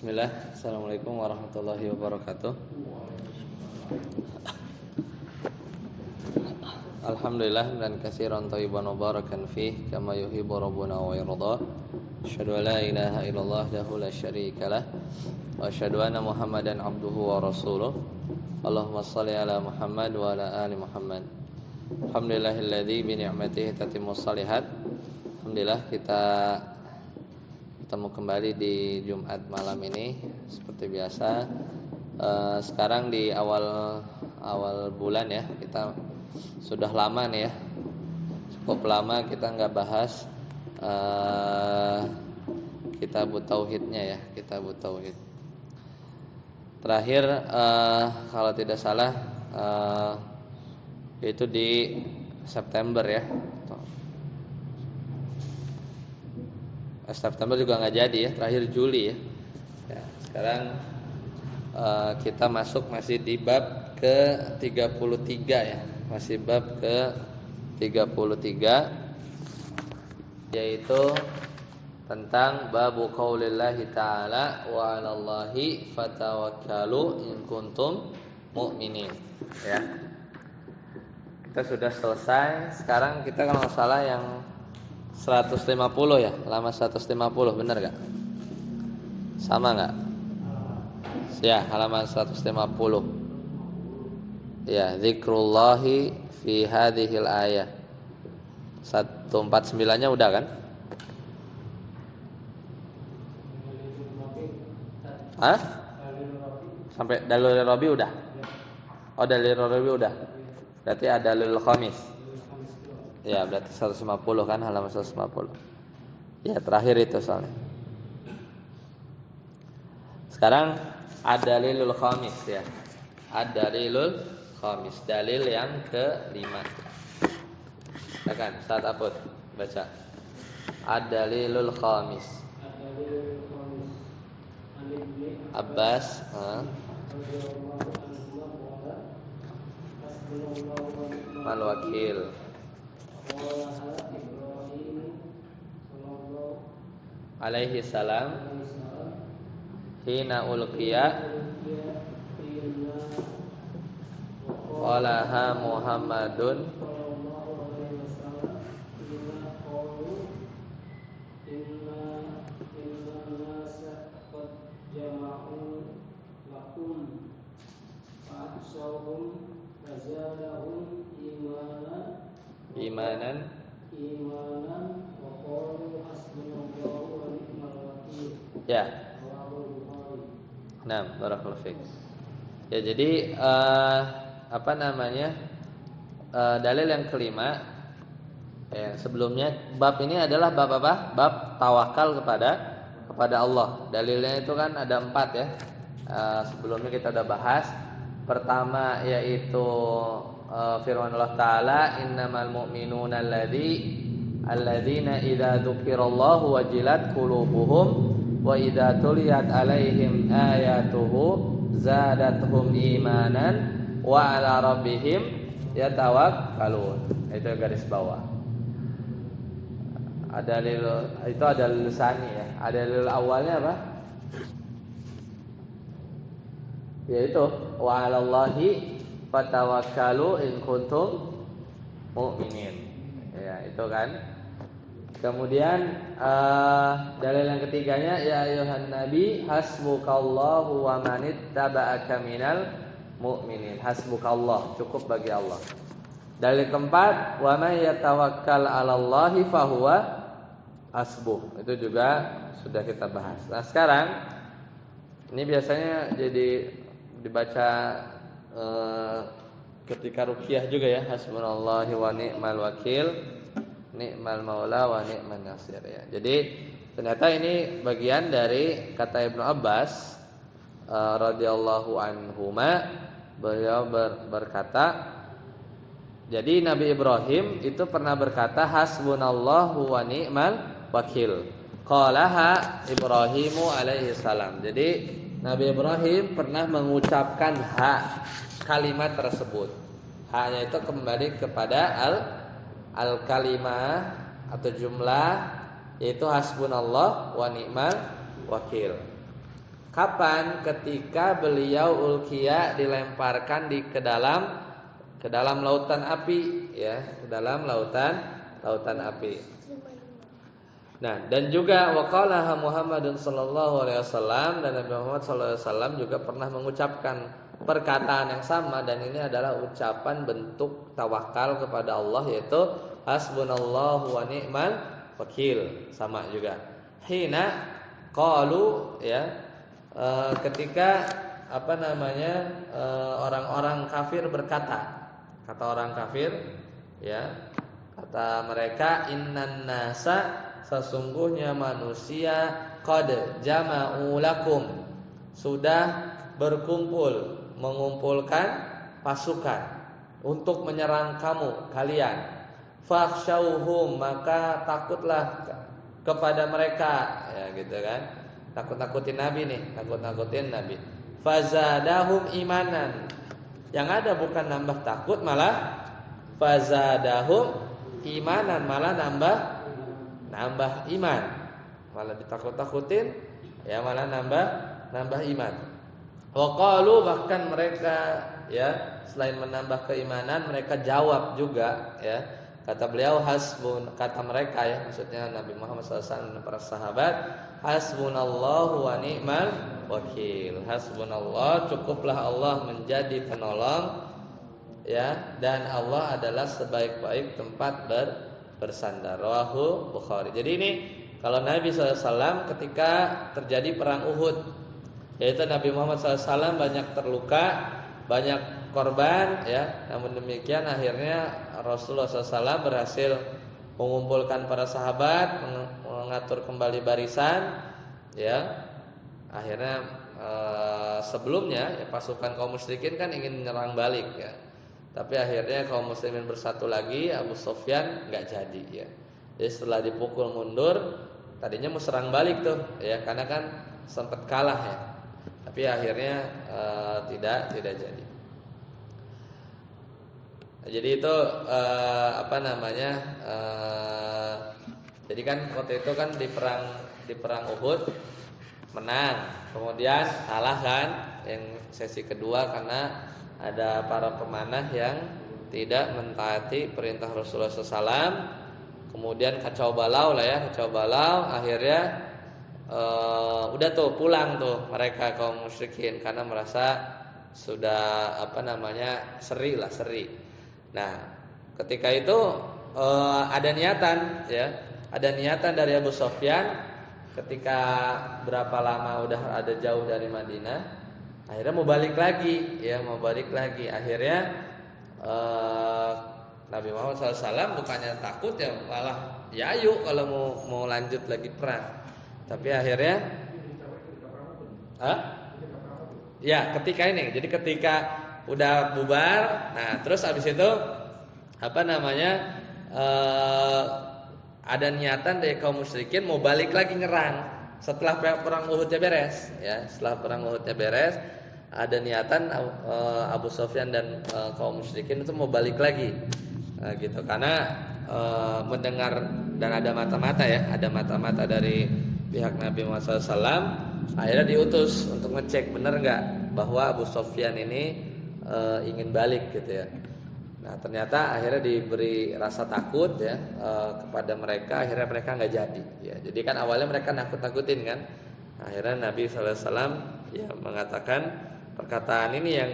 Bismillah, Assalamualaikum warahmatullahi wabarakatuh. Alhamdulillah dan katsiran thayyiban mubarakan fih kama yuhibbu rabbuna wa yarda. Asyhadu an la ilaha illallah lahu la syarikalah wa asyhadu anna Muhammadan abduhu wa rasuluh. Allahumma shalli ala Muhammad wa ala ali Muhammad. Alhamdulillahilladzi bi ni'matihi tatimmus shalihat. Alhamdulillah kita ketemu kembali di Jumat malam ini seperti biasa. Sekarang di awal bulan ya, kita sudah lama nih ya, cukup lama kita nggak bahas Kitabut Tauhidnya ya, Kitabut Tauhid. Terakhir kalau tidak salah itu di September ya. September juga nggak jadi ya, terakhir Juli ya. Sekarang kita masih di bab ke 33 ya, masih bab ke 33, yaitu tentang babu qaulillahi ta'ala wa 'alallahi fatawakkalu in kuntum mu'minin ya. Kita sudah selesai. Sekarang kita kalau nggak salah yang 150 ya, halaman 150, benar gak? Sama gak? Ya, halaman 150. Ya, zikrullahi fi hadhil ayah. 149-nya udah kan? Hah? Sampai dalil Rabi udah? Oh, dalil Rabi udah. Berarti ada dalil Khamis. Ya, berarti 150 kan, halaman 150. Ya, terakhir itu soalnya. Sekarang ad-dalilul khamis ya. Ad-dalilul khamis, dalil yang ke-5. Silakan, Ustaz Apud baca. Ad-dalilul khamis. Abbas, mal wakil. Alaihi salam hina ulqiya qalaha Muhammadun imanan wa qalu hasbunallahu wa ni'mal wakil. Ya. Nah, barakallahu fiik. Ya, jadi dalil yang kelima ya, sebelumnya bab ini adalah bab apa? Bab tawakal kepada Allah. Dalilnya itu kan ada 4 ya. Sebelumnya kita udah bahas. Pertama yaitu firman Allah Ta'ala, innamal mu'minuna alladzina idza dzukirallahu wajilat qulubuhum wa idza tuliyat alaihim ayatuhu zadatuhum imanan wa ala rabbihim yatawakkalun. Itu garis bawah. Itu ada lisani ya. Ada dalil awalnya apa? Yaitu wa 'alallahi fatawakkalu in kuntum mu'minin. Ya, itu kan. Kemudian dalil yang ketiganya, ya ayuhan nabi hasbukallahu wa manittaba'aka minal mu'minin. Hasbukallah, cukup bagi Allah. Dalil keempat, wa may yatawakkal 'alallahi fahuwa hasbuh. Itu juga sudah kita bahas. Nah, sekarang ini biasanya jadi dibaca ketika ruqyah juga ya, hasbunallahu wa ni'mal wakil, ni'mal maula wa ni'man nasir ya. Jadi ternyata ini bagian dari kata Ibnu Abbas radhiyallahu anhuma. Beliau berkata, jadi Nabi Ibrahim itu pernah berkata hasbunallahu wa ni'mal wakil. Qalaha Ibrahimu alaihi salam. Jadi Nabi Ibrahim pernah mengucapkan kalimat tersebut. Hanya itu kembali kepada al-kalimah atau jumlah, yaitu hasbunallah wa ni'mal wakil. Kapan? Ketika beliau ulqiya dilemparkan ke dalam lautan api, ya, ke dalam lautan api. Nah, dan juga waqala Muhammadun sallallahu alaihi wasallam, dan Nabi Muhammad sallallahu alaihi wasallam juga pernah mengucapkan perkataan yang sama, dan ini adalah ucapan bentuk tawakal kepada Allah, yaitu hasbunallahu wa ni'mal wakil, sama juga. Hina qalu, ya, ketika orang-orang kafir berkata, kata orang kafir, ya, kata mereka, innan nasa, sesungguhnya manusia, qad jama'u lakum, sudah berkumpul, mengumpulkan pasukan untuk menyerang kalian. Fakhshawhum, maka takutlah kepada mereka, ya gitu kan. Nakut-nakutin Nabi nih, nakut-nakutin Nabi. Fazadahum imanan. Yang ada bukan nambah takut, malah fazadahum imanan, malah nambah iman. Malah ditakut-takutin, ya malah nambah iman. Wa qalu, bahkan mereka, ya, selain menambah keimanan, mereka jawab juga, ya. Kata beliau, kata mereka, ya, maksudnya Nabi Muhammad SAW dan para sahabat, hasbunallahu wa ni'mal wakil. Hasbunallah, cukuplah Allah menjadi penolong, ya, dan Allah adalah sebaik-baik tempat bersandar. Rawahu Bukhari. Jadi ini kalau Nabi SAW ketika terjadi perang Uhud, yaitu Nabi Muhammad SAW banyak terluka, banyak korban, ya. Namun demikian akhirnya Rasulullah SAW berhasil mengumpulkan para sahabat, mengatur kembali barisan, ya. Akhirnya sebelumnya, ya, pasukan kaum musyrikin kan ingin menyerang balik, ya. Tapi akhirnya kaum muslimin bersatu lagi. Abu Sufyan nggak jadi, ya. Jadi setelah dipukul mundur, tadinya mau serang balik tuh, ya, karena kan sempat kalah, ya. Tapi akhirnya tidak jadi. Jadi itu jadi kan waktu itu kan di perang Uhud menang, kemudian kalah kan yang sesi kedua karena ada para pemanah yang tidak mentaati perintah Rasulullah SAW. Kemudian kacau balau lah, ya, kacau balau. Akhirnya udah tuh pulang tuh mereka kaum musyrikin karena merasa sudah seri. Nah, ketika itu ada niatan, ya, ada niatan dari Abu Sufyan ketika berapa lama udah ada jauh dari Madinah, akhirnya mau balik lagi, ya, mau balik lagi. Akhirnya Nabi Muhammad SAW bukannya takut, ya, malah ya ayo kalau mau lanjut lagi perang. Tapi akhirnya ya, ketika ini, jadi ketika udah bubar, nah terus abis itu ada niatan dari kaum musyrikin mau balik lagi nyerang setelah perang Uhudnya beres, ya. Setelah perang Uhudnya beres, ada niatan Abu Sufyan dan kaum musyrikin itu mau balik lagi, gitu. Karena mendengar dan ada mata-mata, ya, ada mata-mata dari pihak Nabi Muhammad SAW. Akhirnya diutus untuk ngecek benar nggak bahwa Abu Sufyan ini ingin balik, gitu, ya. Nah, ternyata akhirnya diberi rasa takut, ya, kepada mereka. Akhirnya mereka nggak jadi, ya. Jadi kan awalnya mereka nakut-nakutin kan. Akhirnya Nabi SAW, ya, mengatakan perkataan ini yang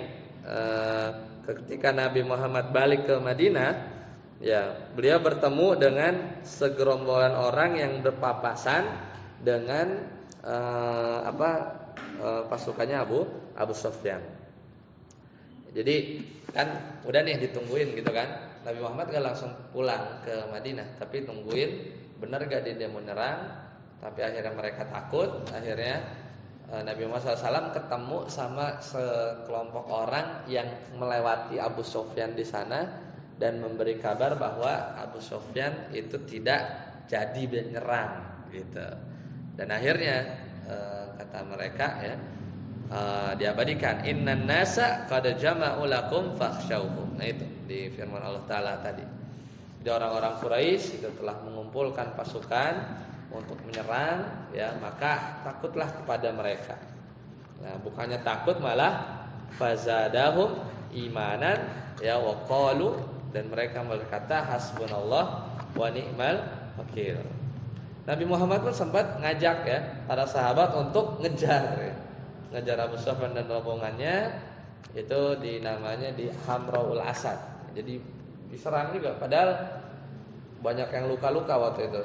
ketika Nabi Muhammad balik ke Madinah, ya, beliau bertemu dengan segerombolan orang yang berpapasan dengan pasukannya Abu Sufyan. Jadi kan udah nih ditungguin, gitu kan. Nabi Muhammad gak langsung pulang ke Madinah, tapi tungguin benar gak dia mau nyerang. Tapi akhirnya mereka takut. Akhirnya Nabi Muhammad SAW ketemu sama sekelompok orang yang melewati Abu Sufyan di sana dan memberi kabar bahwa Abu Sufyan itu tidak jadi menyerang, gitu. Dan akhirnya kata mereka, ya, diabadikan, innan nasa qad jama'u lakum fakhshawhum. Nah, itu di firman Allah Ta'ala tadi. Jadi orang-orang Quraisy itu telah mengumpulkan pasukan untuk menyerang, ya, maka takutlah kepada mereka. Nah, bukannya takut malah fazadahum imanan ya wa qalu, dan mereka berkata hasbunallah wa ni'mal wakil. Nabi Muhammad pun sempat ngajak ya para sahabat untuk ngejar ya. Ngejar Abu Sufyan dan rombongannya, itu namanya di Hamraul Asad. Jadi diserang juga, padahal banyak yang luka-luka waktu itu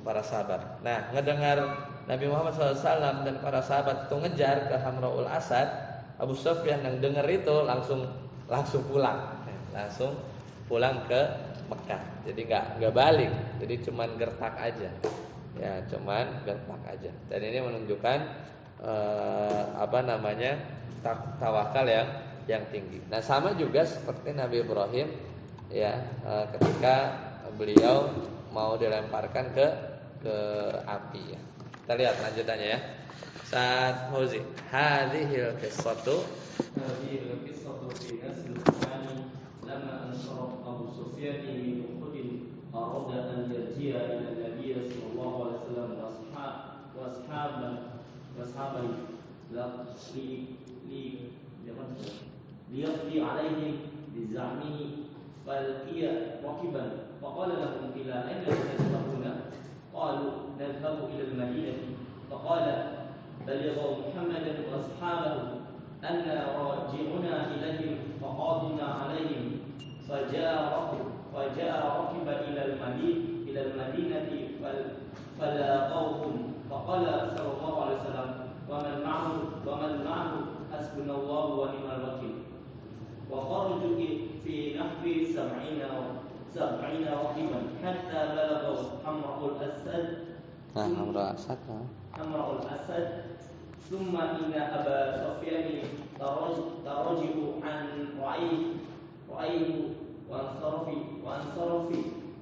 para sahabat. Nah, ngedengar Nabi Muhammad SAW dan para sahabat itu ngejar ke Hamraul Asad, Abu Sufyan yang dengar itu langsung pulang, langsung pulang ke Mekah. Jadi nggak balik, jadi cuman gertak aja, ya cuman gertak aja. Dan ini menunjukkan tawakal yang tinggi. Nah, sama juga seperti Nabi Ibrahim ya, ketika beliau mau dilemparkan ke api ya. Kita lihat lanjutannya ya. Saat Hauzi, hadhil qissatu fi nasl al-Qur'an lamma ansara Abu Sufyan min Uhud arada an yarji'a ila Nabi sallallahu alaihi wasallam wa ashabihi liyaqdi alaihim bizamihi falqiya rakiban faqala lahum ila ayna tadhhabuna qalu nadhhabu ila al-madinah faqala balighu Muhammadan wa ashabahu anna raji'una ilaihim faqadna alaihim faja'a rakiban ila al-madinati falaqawhum faqala sallallahu alaihi wasallam wa man ma'ahu hasbunallahu wa ni'mal wakil. وخرجوا في نحو 70 راكبا حتى بلغوا حمراء الأسد ثم إن أبا سفيان ترجع عن رأيه وانصرف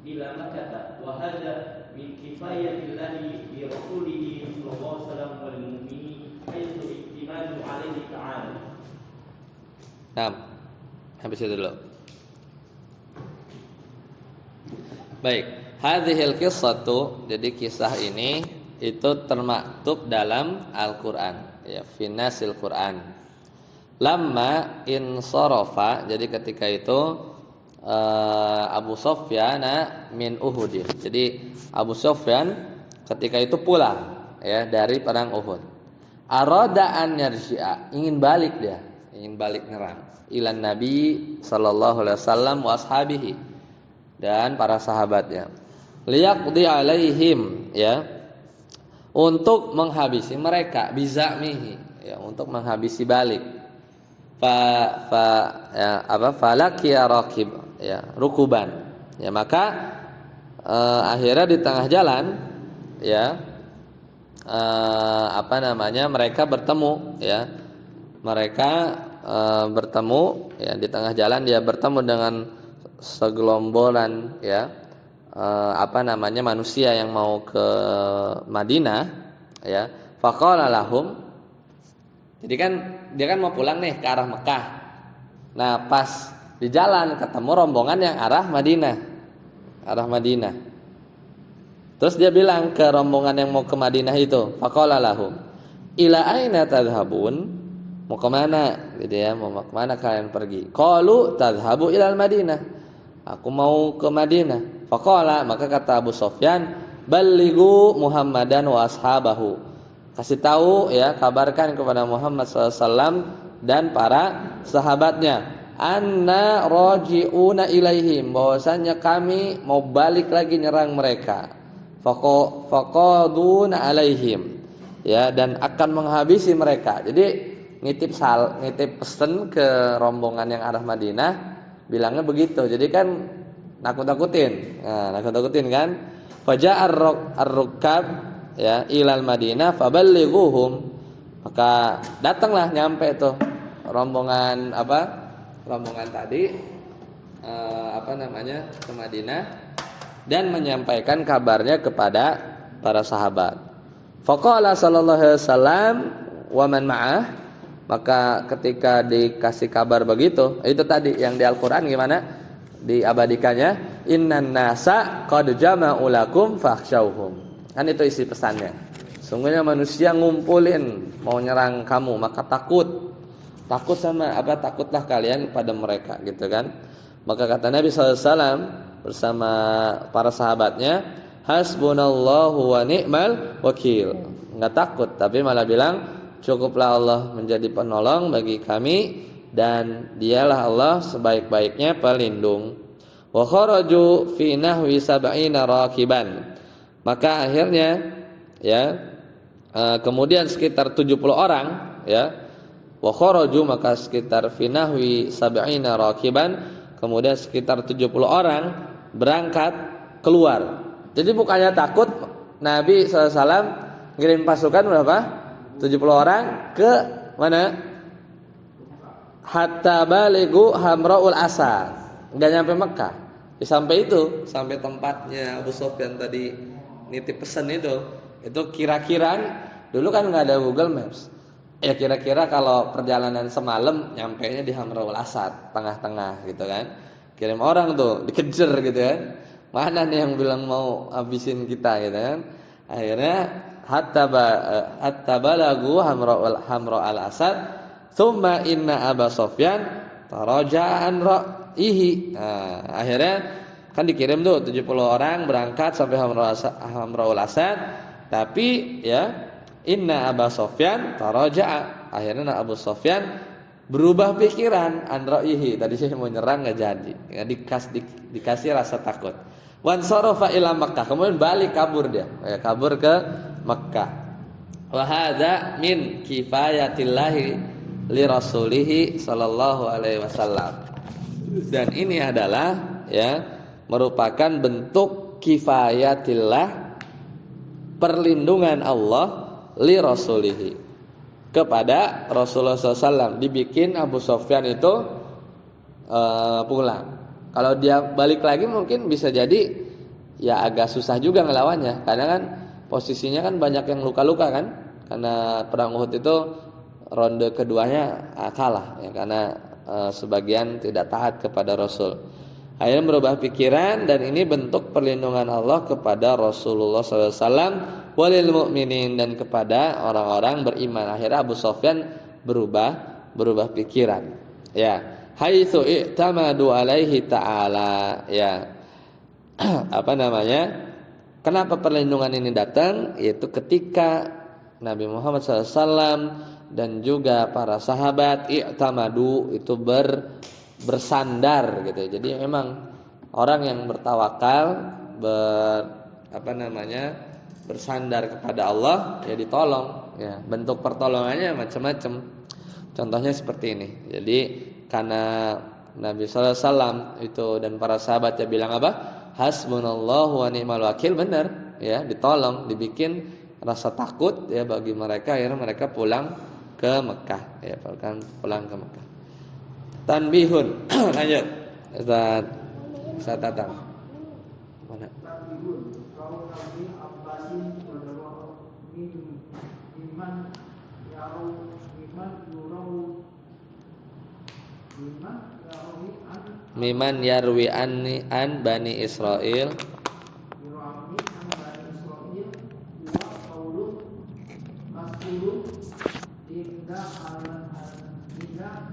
إلى مكة وهذا من كفاية الله برسوله صلى الله عليه وسلم والمؤمنين حيث اعتماد عليه تعالى. نعم. Habis itu dulu. Baik, hadhil qissatu, jadi kisah ini itu termaktub dalam Al-Qur'an ya, finasil Qur'an. Lamma insarafa, jadi ketika itu Abu Sufyan min Uhud. Jadi Abu Sufyan ketika itu pulang ya dari perang Uhud. Arada an yarji'a, ingin balik nyerang ilan Nabi sallallahu alaihi wasallam wa ashabihi, dan para sahabatnya. Liyaqdi alaihim ya, untuk menghabisi mereka, bizamihi ya, untuk menghabisi balik. Falakiya rakib ya, rukuban ya, maka akhirnya di tengah jalan ya mereka bertemu ya, bertemu ya, di tengah jalan dia bertemu dengan segelombolan ya manusia yang mau ke Madinah ya. Faqala lahum, jadi kan dia kan mau pulang nih ke arah Mekah. Nah, pas di jalan ketemu rombongan yang arah Madinah. Terus dia bilang ke rombongan yang mau ke Madinah itu, faqala lahum ila aina tadhhabun, mau kemana gitu ya, mau kemana kalian pergi? Qalu tadhhabu ilal Madinah, aku mau ke Madinah. Faqala, maka kata Abu Sufyan, ballighu Muhammadan wa ashabahu, kasih tahu ya, kabarkan kepada Muhammad SAW dan para sahabatnya, anna raji'una ilaihim, bahwasanya kami mau balik lagi nyerang mereka. Faqaduna alaihim ya, dan akan menghabisi mereka. Jadi ngitip pesen ke rombongan yang arah Madinah, bilangnya begitu. Jadi kan nakut-nakutin kan. Faja'a ar-rukab ya ilal Madinah faballighuhum, maka datanglah, nyampe tuh rombongan tadi ke Madinah dan menyampaikan kabarnya kepada para sahabat. Faqala sallallahu alaihi wasallam wa man ma'ah, maka ketika dikasih kabar begitu, itu tadi yang di Al-Qur'an gimana diabadikannya, innan nasa qad jama'u lakum fakhshawhum, kan itu isi pesannya. Sungguhnya manusia ngumpulin mau nyerang kamu, maka takut. Takut sama apa? Takutlah kalian pada mereka, gitu kan? Maka kata Nabi SAW bersama para sahabatnya, hasbunallahu wa ni'mal wakil. Enggak takut, tapi malah bilang, cukuplah Allah menjadi penolong bagi kami dan dialah Allah sebaik-baiknya pelindung. Wa kharaju fi nahwi sab'ina rakiban. Maka akhirnya ya kemudian sekitar 70 orang ya, wa kharaju, maka sekitar fi nahwi sab'ina rakiban, kemudian sekitar 70 orang berangkat keluar. Jadi bukannya takut, Nabi SAW ngirim pasukan berapa? 70 orang ke mana? Hatta baligu Hamraul Asad. Enggak nyampe Mekah. Sampai itu, sampai tempatnya Abu Sufyan tadi nitip pesan itu kira-kira dulu kan enggak ada Google Maps. Ya kira-kira kalau perjalanan semalam nyampenya di Hamraul Asad, tengah-tengah gitu kan. Kirim orang tuh, dikejar gitu kan. Mana nih yang bilang mau habisin kita gitu kan. Akhirnya hatta balagu Hamraul Asad. Tsumma inna Aba Sufyan taraja'a an ra'ihi. Akhirnya kan dikirim tuh 70 orang berangkat sampai Hamraul Asad, tapi ya inna Aba Sufyan taraja'a. Akhirnya Abu Sufyan berubah pikiran an ra'ihi. Tadi saya mau nyerang enggak jadi. Ya, dikasih rasa takut. Wan sarafa ila Makkah. Kemudian balik kabur dia. Ya, kabur ke Makkah. Wa hadza min kifayatillahi li rasulihi sallallahu alaihi wasallam. Dan ini adalah ya merupakan bentuk kifayatillah, perlindungan Allah li rasulihi kepada Rasulullah SAW. Dibikin Abu Sufyan itu pulang. Kalau dia balik lagi mungkin bisa jadi ya agak susah juga ngelawannya, karena kan posisinya kan banyak yang luka-luka kan, karena perang Uhud itu ronde keduanya kalah ya, karena sebagian tidak taat kepada Rasul. Akhirnya merubah pikiran, dan ini bentuk perlindungan Allah kepada Rasulullah SAW walil mu'minin, dan kepada orang-orang beriman. Akhirnya Abu Sufyan berubah pikiran. Ya, haitsu i'tamadu alaihi ta'ala. Ya. Apa namanya? Kenapa perlindungan ini datang? Yaitu ketika Nabi Muhammad SAW dan juga para sahabat i'tamadu itu bersandar gitu. Jadi memang orang yang bertawakal, bersandar kepada Allah ya ditolong ya. Bentuk pertolongannya macam-macam. Contohnya seperti ini. Jadi karena Nabi sallallahu alaihi wasallam itu dan para sahabat ya bilang apa? Hasbunallahu wa ni'mal wakil, benar ya, ditolong, dibikin rasa takut ya bagi mereka. Akhirnya mereka pulang ke Mekah ya, pulang ke Mekah. Tanbihun. Lanjut Ustaz Tatang. Mana? Tanbihun. Kalau Nabi Abbasin berdoa iman miman yarwi an Bani Israil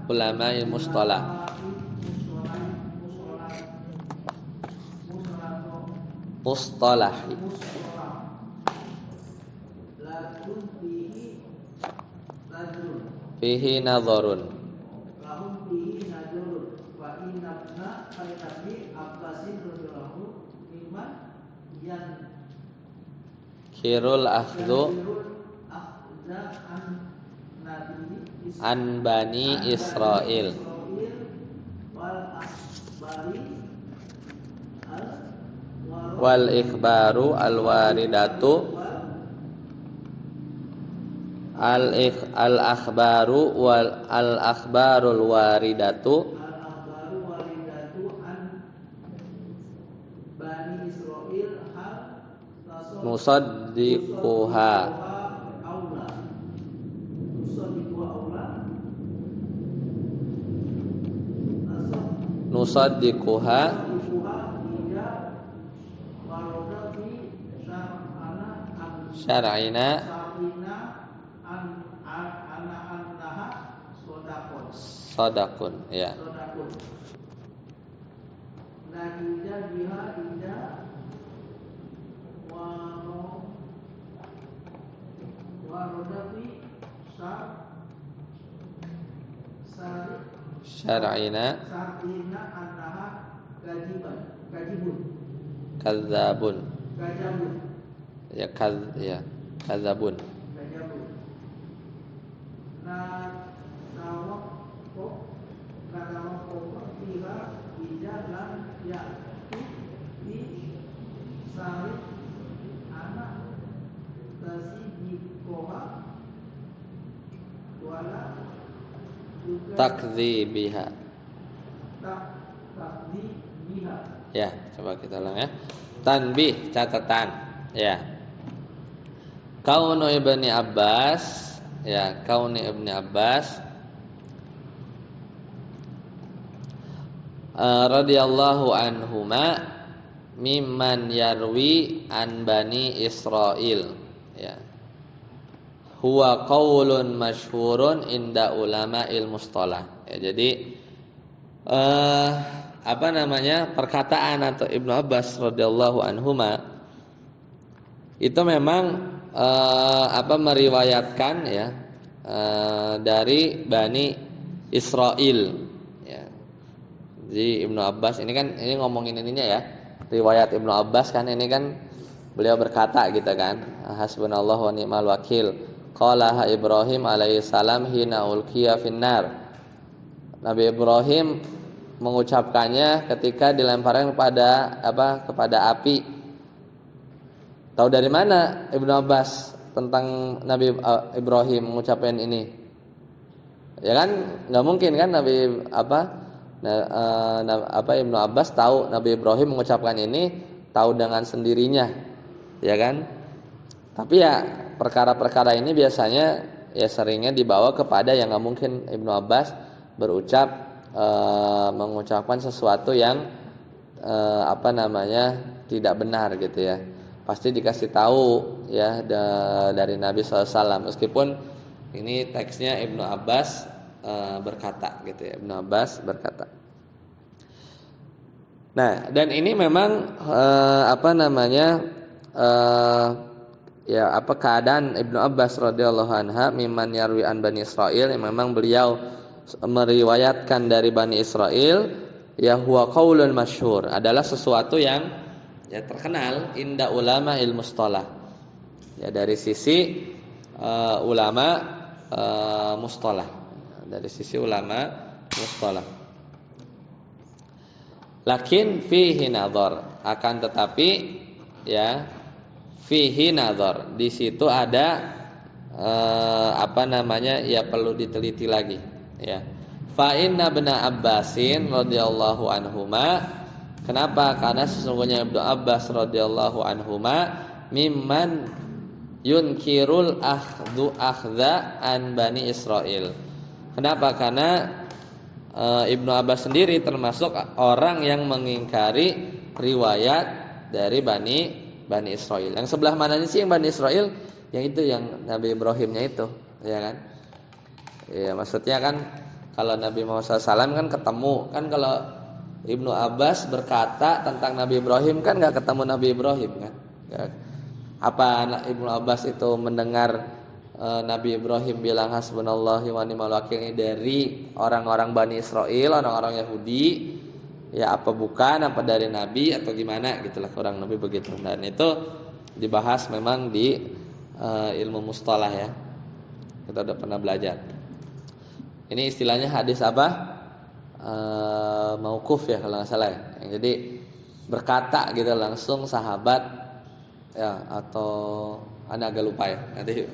ulama mustalah fihi nadharun khirul akhdhu an Bani Israil wal ikhbaru al waridatu al akhbaru wal al akhbarul waridatu musaddiquha nusaddiquha syar'ina Sadaqun, ya. Sodakun. Najida biha inda warodafi sari Syar'ina sarina annaha kajibun kadzabun. kajabun Ya kadzabun. kajabun na nawakko fiha ijalan ya di sari anak tasibikoha wala juga Takdzibiha. takdzibiha. Ya, coba kita ulang ya. Tanbih, catatan. Ya. Kaunu ibni Abbas, ya, kauni ibni Abbas radhiyallahu anhuma mimman yarwi an bani Israil, ya. Huwa qaulun masyhurun inda ulama mustalah. Ya, jadi apa namanya? Perkataan atau Ibnu Abbas radhiyallahu anhuma itu memang meriwayatkan, ya, dari Bani Israil, ya. Jadi Ibnu Abbas ini kan ngomongin ininya, ya. Riwayat Ibnu Abbas kan ini kan beliau berkata gitu kan, hasbunallahu wa ni'mal wakil. Qala Ibrahim alaihissalam hina ulqiya finnar. Nabi Ibrahim mengucapkannya ketika dilemparkan kepada api. Tahu dari mana Ibnu Abbas tentang Nabi Ibrahim mengucapkan ini? Ya kan nggak mungkin kan Ibnu Abbas tahu Nabi Ibrahim mengucapkan ini tahu dengan sendirinya, ya kan? Tapi ya perkara-perkara ini biasanya ya seringnya dibawa kepada yang nggak mungkin Ibnu Abbas mengucapkan sesuatu yang tidak benar gitu, ya. Pasti dikasih tahu, ya, dari Nabi SAW, meskipun ini teksnya Ibnu Abbas berkata gitu, ya. Ibnu Abbas berkata. Nah, dan ini memang keadaan Ibnu Abbas radhiyallahu anha mimman yarwi an Bani Israil, yang memang beliau meriwayatkan dari Bani Israil, ya, huwa qaulun masyhur, adalah sesuatu yang, ya, terkenal inda ulama mustalah, ya, dari sisi ulama mustalah, dari sisi ulama mustalah. Lakin fihi nadhar, akan tetapi, ya, fihi nadhar, di situ ada ya, perlu diteliti lagi, ya. Fa inna ibna Abbasin radhiyallahu anhuma, kenapa? Karena sesungguhnya Ibnu Abbas radhiyallahu anhuma mimman yunkirul akhdha an Bani Israil. Kenapa? Karena Ibnu Abbas sendiri termasuk orang yang mengingkari riwayat dari Bani Israil. Yang sebelah mananya sih yang Bani Israil? Yang itu, yang Nabi Ibrahimnya itu, ya kan? Ya, maksudnya kan kalau Nabi Muhammad SAW kan ketemu, kan kalau Ibnu Abbas berkata tentang Nabi Ibrahim kan nggak ketemu Nabi Ibrahim kan? Ya. Apa Ibnu Abbas itu mendengar Nabi Ibrahim bilang hasbunallahi wa ni'mal wakil ini dari orang-orang Bani Israil, orang-orang Yahudi, ya, apa bukan, apa dari Nabi atau gimana gitulah, kurang lebih begitu. Dan itu dibahas memang di ilmu mustalah, ya, kita udah pernah belajar. Ini istilahnya hadis apa? Mauquf, ya, kalau nggak salah, ya. Jadi berkata gitu langsung sahabat, ya, atau Anda agak lupa, ya, nanti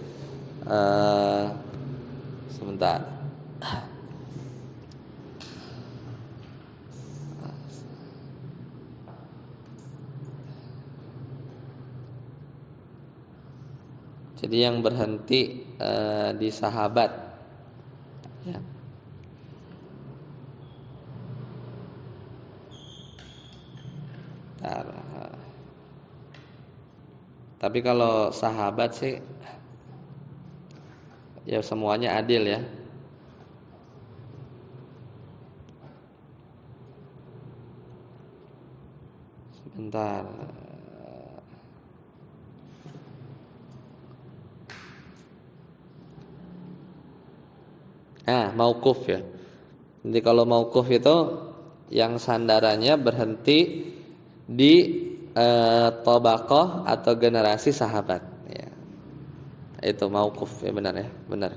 sebentar. Jadi yang berhenti di sahabat, ya. Tapi kalau sahabat sih, ya, semuanya adil, ya. Bentar. Mauquf ya. Jadi kalau mauquf itu yang sandarannya berhenti di thabaqah atau generasi sahabat ya. Itu mauquf ya, benar ya, benar.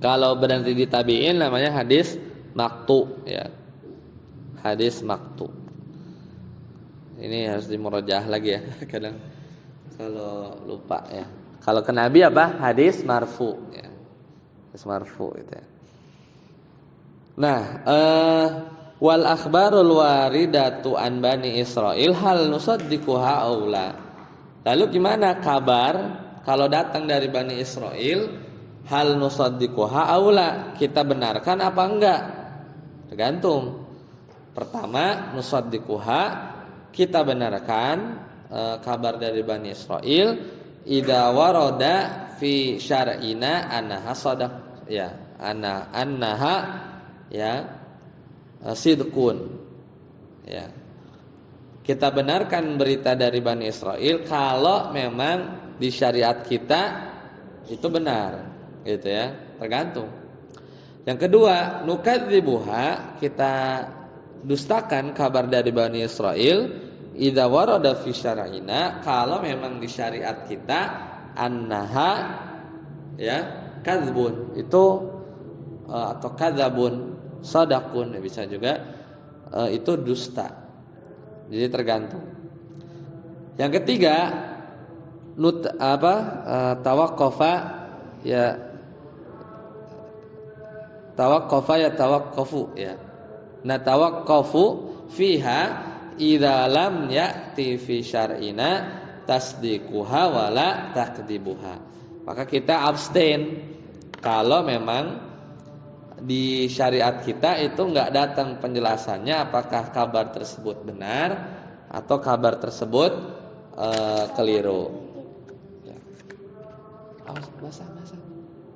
Kalau berhenti di tabi'in namanya hadis maqtu ya. Hadis maqtu. Ini harus dimurajaah lagi ya. Kadang kalau lupa ya. Kalau ke Nabi apa? Hadis marfu ya. Hadis marfu itu ya. Nah, wal akhbarul waridatu an bani Israil hal nusaddiquha aula. Lalu gimana kabar kalau datang dari Bani Israil? Hal nusaddiquha aula, kita benarkan apa enggak? Tergantung. Pertama, nusaddiquha, kita benarkan kabar dari Bani Israil idza warada fi syar'ina annaha sadaq ya, annaha ya sidqun ya. Kita benarkan berita dari Bani Israil kalau memang di syariat kita itu benar gitu ya, tergantung. Yang kedua, nukadzibuha, kita dustakan kabar dari Bani Israil idza warada fi syar'ina, kalau memang di syariat kita annaha ya kadzbun itu atau kadzabun sadaqun ya, bisa juga itu dusta. Jadi tergantung. Yang ketiga, tawaqqafa ya tawaqqafu ya. Nah, tawaqqafu fiha idza lam ya'ti fi syar'ina tasdiquha wala takdzibuha. Maka kita abstain kalau memang di syariat kita itu enggak datang penjelasannya apakah kabar tersebut benar atau kabar tersebut keliru. Ya. Basah.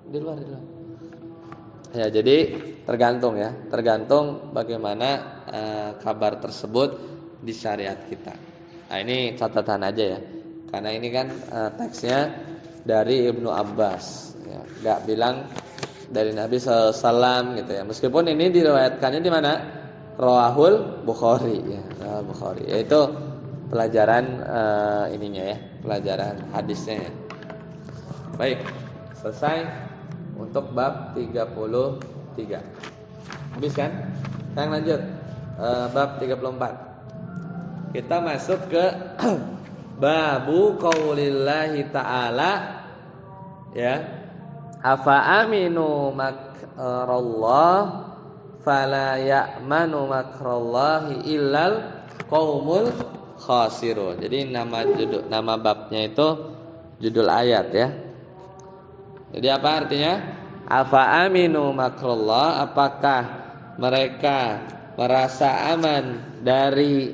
Di luar. Ya, jadi tergantung ya, tergantung bagaimana kabar tersebut di syariat kita. Nah, ini catatan aja ya, karena ini kan teksnya dari Ibnu Abbas, ya, nggak bilang dari Nabi SAW gitu ya. Meskipun ini diriwayatkannya di mana? Rawahul Bukhari ya, Rawahul Bukhari. Yaitu pelajaran ininya ya, pelajaran hadisnya ya. Baik, selesai untuk bab 33. Habis kan? Sekarang lanjut bab 34. Kita masuk ke babu qaulillahi ta'ala ya. Afa aminu makrallah fala ya'manu makrallahi illal qaumul khasirun. Jadi nama babnya itu judul ayat ya. Jadi apa artinya? Afa aminu makrallah, apakah mereka merasa aman dari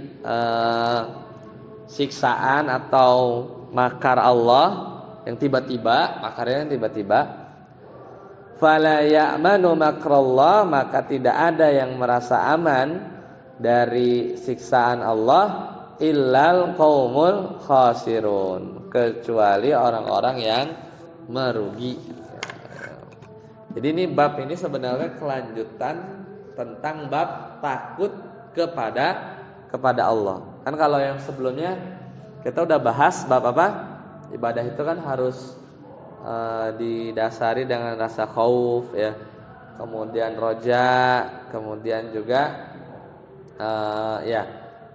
siksaan atau makar Allah yang tiba-tiba, makarnya yang tiba-tiba. Fala ya'manu makrallah, maka tidak ada yang merasa aman dari siksaan Allah illal qaumul khasirun, kecuali orang-orang yang merugi. Jadi ini bab ini sebenarnya kelanjutan tentang bab takut kepada Allah. Kan kalau yang sebelumnya kita udah bahas bab apa? Ibadah itu kan harus didasari dengan rasa khauf ya, kemudian roja, kemudian juga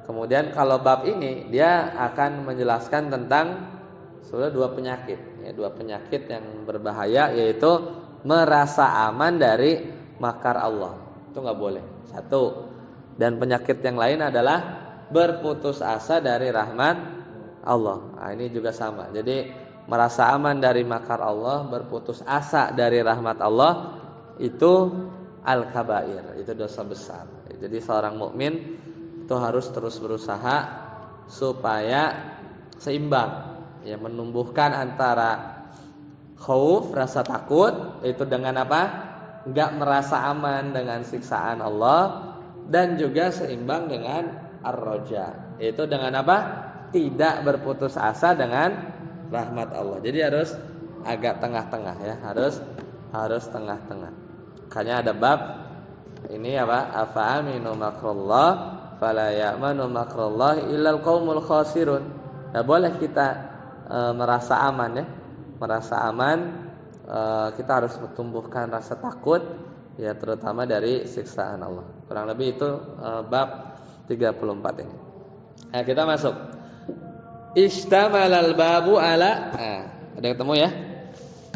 kemudian kalau bab ini dia akan menjelaskan tentang sudah dua penyakit yang berbahaya, yaitu merasa aman dari makar Allah, itu nggak boleh, satu. Dan penyakit yang lain adalah berputus asa dari rahmat Allah. Nah, ini juga sama. Jadi merasa aman dari makar Allah, berputus asa dari rahmat Allah, itu al-kabair, itu dosa besar. Jadi seorang mukmin itu harus terus berusaha supaya seimbang, ya, menumbuhkan antara khauf, rasa takut, itu dengan apa? Enggak merasa aman dengan siksaan Allah, dan juga seimbang dengan ar-raja. Itu dengan apa? Tidak berputus asa dengan rahmat Allah. Jadi harus agak tengah-tengah ya, harus tengah-tengah. Makanya ada bab ini apa? Afa aminu makrullah fala ya'manu makrullah illal qaumul khasirun. Nah, boleh kita merasa aman ya. Merasa aman, kita harus tumbuhkan rasa takut ya, terutama dari siksaan Allah. Kurang lebih itu bab 34 ini. Nah, kita masuk. Ishtamalal babu ala, ada yang ketemu ya?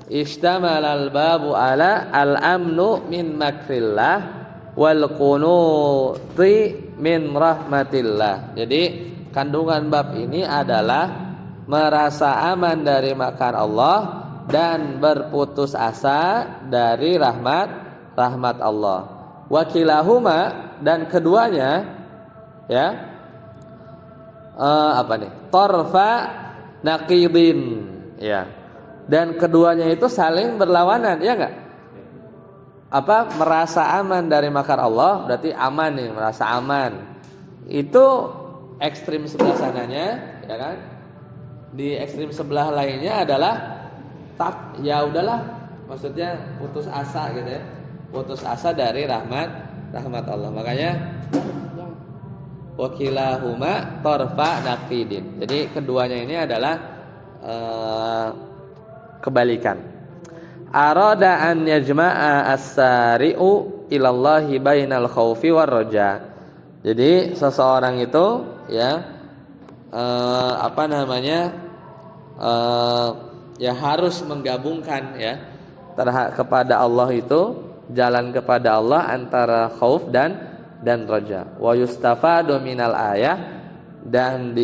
Ishtamalal babu ala al-amnu min makrillah wal qunuti min rahmatillah. Jadi kandungan bab ini adalah merasa aman dari makar Allah dan berputus asa dari rahmat Allah. Wakilahuma, dan keduanya ya torfa naqidin ya, dan keduanya itu saling berlawanan ya enggak? Merasa aman dari makar Allah berarti aman nih, merasa aman. Itu ekstrim sebelah sananya ya kan? Di ekstrim sebelah lainnya adalah ya udahlah, maksudnya putus asa gitu ya. Putus asa dari rahmat Allah. Makanya wakilahuma torfa naqidin. Jadi keduanya ini adalah kebalikan. Arada an yajma'a as-sari'u ilallahi bainal khaufi war raja. Jadi seseorang itu ya ya harus menggabungkan ya kepada Allah itu, jalan kepada Allah antara khauf dan raja. Wa yustafadu minal ayah, dan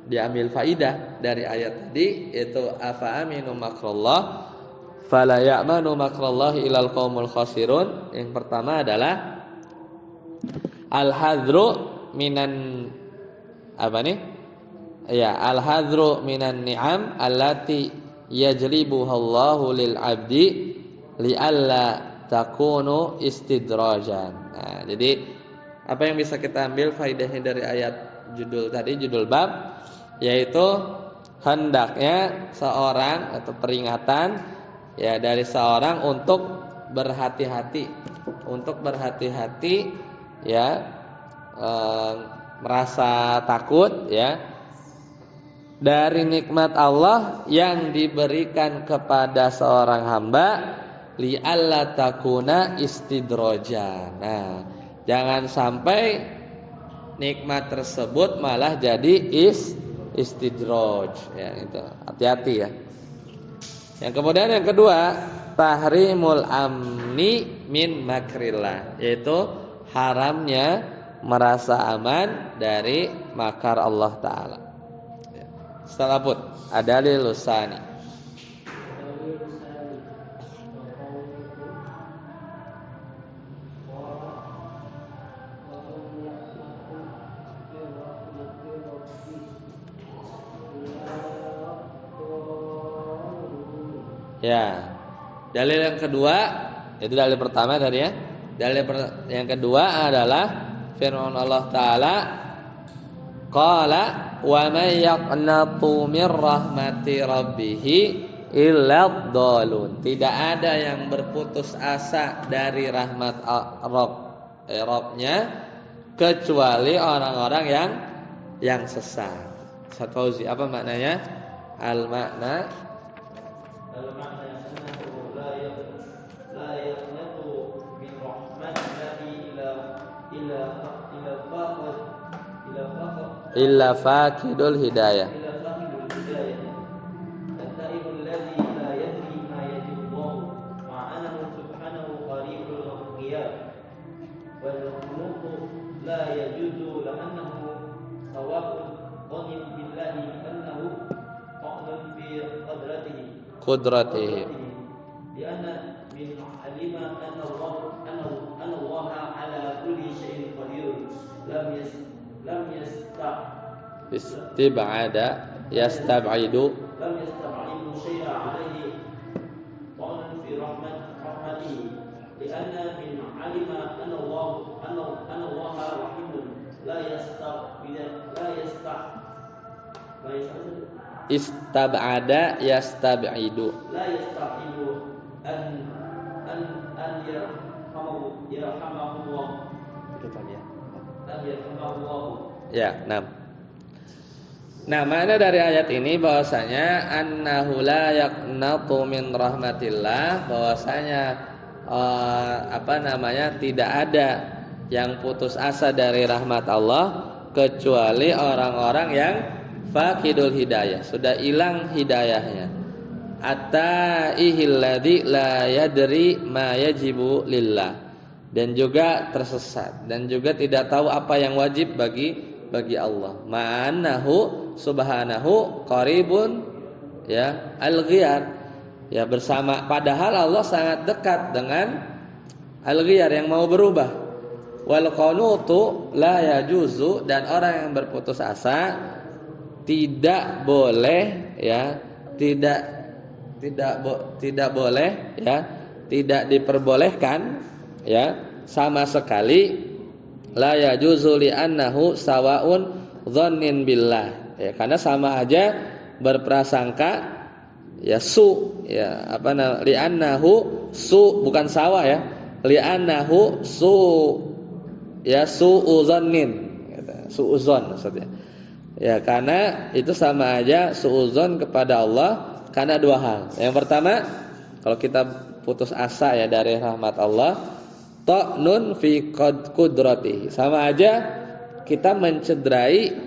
diambil faidah dari ayat tadi, yaitu afa aminu makrullah fala ya'manu makrallahi ilal qaumul khasirun. Yang pertama adalah al-hadru minan al-hadru minan ni'am allati yajlibuhallahu lil 'abdi li'alla takunu istidrajan. Nah, jadi apa yang bisa kita ambil faedahnya dari ayat judul tadi, judul bab, yaitu hendaknya seorang atau peringatan ya dari seorang untuk berhati-hati ya, merasa takut ya dari nikmat Allah yang diberikan kepada seorang hamba, li'alla takuna istidraja. Nah, jangan sampai nikmat tersebut malah jadi istidraj ya, itu hati-hati ya. Yang kemudian yang kedua, tahrimul amni min makrillah, yaitu haramnya merasa aman dari makar Allah Ta'ala. Setelah pun ada lilusani. Ya, dalil yang kedua, itu dalil pertama tadi ya. Dalil yang kedua adalah firman Allah Ta'ala, qala wa may yaqnatu mir rahmati rabbih illa dhalun. Tidak ada yang berputus asa dari rahmat Rabbnya kecuali orang-orang yang sesat. Ustaz Fauzi, apa maknanya? Al-makna illa faqidul hidayah. Qudratihi lianna min alima anna Allah ala kulli shay'in qadir lam yastab'idu shay'a alayhi qawlan fi rahmatihi lianna min alima Istab'ada yastab'idu. La yastahidu an yarhamahullah. Kita lihat. An yarhamahullah. Ya, 6. Nah, makna dari ayat ini bahwasanya annahu la yaqnatu min rahmatillah, bahwasanya tidak ada yang putus asa dari rahmat Allah kecuali orang-orang yang faqidul hidayah, sudah hilang hidayahnya. Ataihil ladzi la yadri ma yajibu lillah, dan juga tersesat dan juga tidak tahu apa yang wajib bagi Allah. Ma'annahu subhanahu qaribun ya al-ghiyar, ya bersama, padahal Allah sangat dekat dengan al-ghiyar yang mau berubah. Wal qanutu la yajuzu, dan orang yang berputus asa tidak boleh ya, tidak boleh ya, tidak diperbolehkan ya sama sekali. La yajuzu li annahu sawaun dhannin billah, ya karena sama aja berprasangka ya ya li annahu bukan sawa ya, li annahu ya su'udhannin, su'udzon maksudnya. Ya karena itu sama aja su'udzon kepada Allah karena dua hal. Yang pertama, kalau kita putus asa ya dari rahmat Allah, ta'nun fi qudratihi, sama aja kita mencederai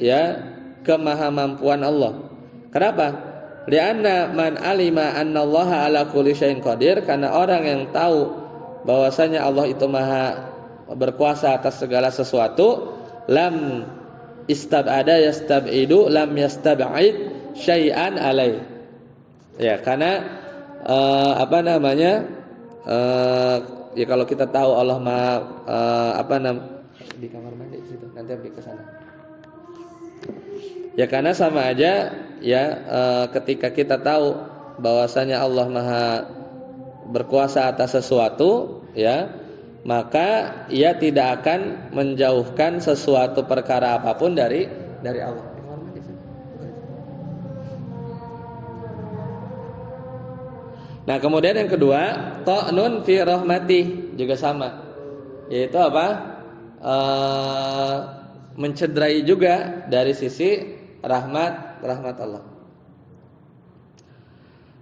ya kemahamampuan Allah. Kenapa? Lianna man alima annallaha ala kulli syai'in qadir, karena orang yang tahu bahwasanya Allah itu maha berkuasa atas segala sesuatu, lam istab'ada yastab'idu lam yastab'id syai'an alai. Ya, karena ya kalau kita tahu Allah di kamar mandi situ, nanti ambil ke sana. Ya karena sama aja ya ketika kita tahu bahwasanya Allah Maha berkuasa atas sesuatu ya, maka ia tidak akan menjauhkan sesuatu perkara apapun dari Allah. Nah, kemudian yang kedua, ta'nun fi rahmatih, juga sama. Yaitu apa? Mencederai juga dari sisi rahmat Allah.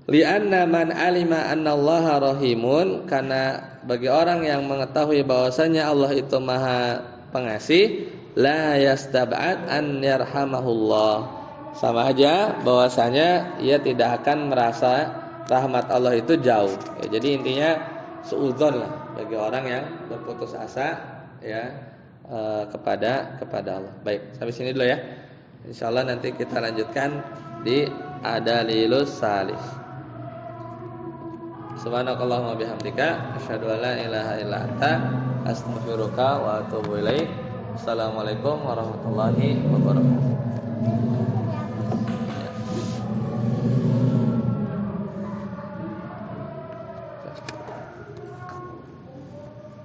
Li'anna man alima annallaha rahimun, karena bagi orang yang mengetahui bahwasanya Allah itu Maha Pengasih, la yastab'ad an yarhamahullah. Sama aja bahwasanya ia tidak akan merasa rahmat Allah itu jauh. Ya, jadi intinya suudzon lah bagi orang yang berputus asa ya kepada Allah. Baik, sampai sini dulu ya. Insyaallah nanti kita lanjutkan di adalilus salis. Subhanakallahumma bihamdika asyhadu an la ilaha illa anta astaghfiruka wa atubu ilaik. Assalamualaikum warahmatullahi wabarakatuh.